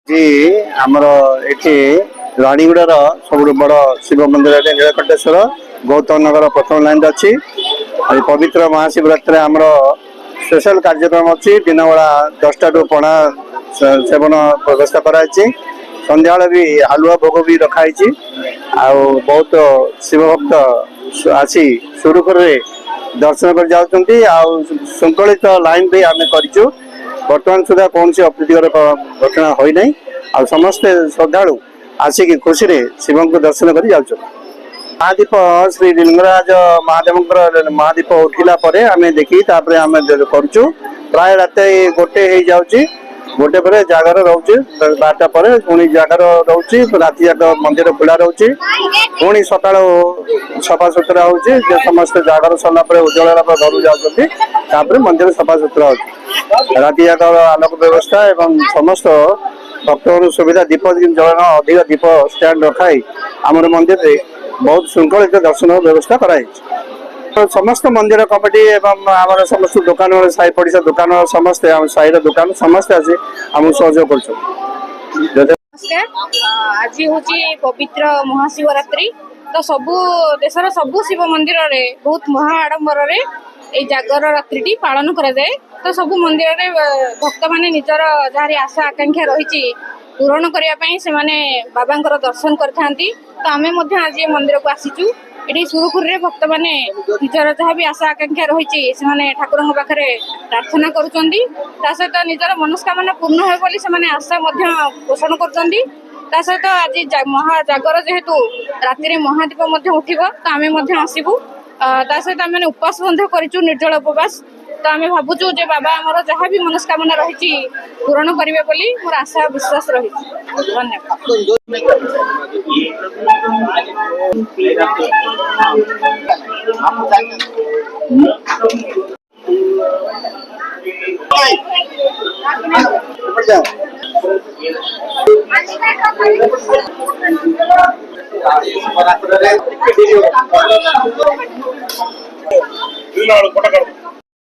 जी आमर ये राणीगुड़ार सब बड़ शिव मंदिर नीलकंठेश्वर गौतम नगर प्रथम लाइन अच्छी पवित्र महाशिवरात्रि आमर स्पेशल कार्यक्रम अच्छी दिन बेला 10टा रु पणा सेवन व्यवस्था कराई संध्या भी हालुआ भोग भी रखाई बहुत शिव भक्त आसी सुरुखुर दर्शन कर जाउछंती श्रृंखलित लाइन भी आम करूँ बर्तमान सुधा कौन सी अप्रीतिकर घटना होना आ समस्ते श्रद्धालु आसिक खुशी शिव को दर्शन कर जाऊँ महादीप श्री लिंगराज महादेव महादीप उठिला आम देखी आम करुँ प्राय रात गोटे हो जाऊँगी गोटे पर जागर रोचे 12टा पर पुणी जागर रोचे राति जाक मंदिर खुला रोचे पुणी सका सफा सुतरा हो समस्त जागर सरला उज्जवल घर जाऊँगी मंदिर सफा सुतरा हो राति जाक आलोक व्यवस्था एवं समस्त भक्त सुविधा दीप जलन अधिक दीप स्टैंड रखाई आम मंदिर में बहुत श्रृंखलित दर्शन व्यवस्था कराई समस्त मंदिर कमिटी एवं आम समस्त दुकान साई पड़िशा दुकान समस्ते साई दुकान समस्ते आसी आम सहयोग कर आज हूँ पवित्र महाशिवरात्रि तो सबू देशर सबू शिव मंदिर रे बहुत महा आडंबर रे जागर रात्रि पालन करा जाए तो सबू मंदिर रे भक्त माने निजर जहाँ आशा आकांक्षा रही पूरण करने से माने बाबा दर्शन करथांती तो आमे मध्य आज मंदिर को आसीचु ये सुरुखुर भक्त मैंने निजर जहाँ भी आशा आकांक्षा रही से ठाकुर पाखे प्रार्थना करुँच सहित निजर मनस्कामना पूर्ण हो बोली आशा पोषण कर सहित आज महाजागर जेहेतु राति महादीप उठब तो आम आसबू सहित आम उपास करूँ निर्जल उपवास तो आम भावुचु जे बाबा आमर जहाँ भी मनस्कामना रही पूरण करेंगे बोली मोर आशा विश्वास रही धन्यवाद।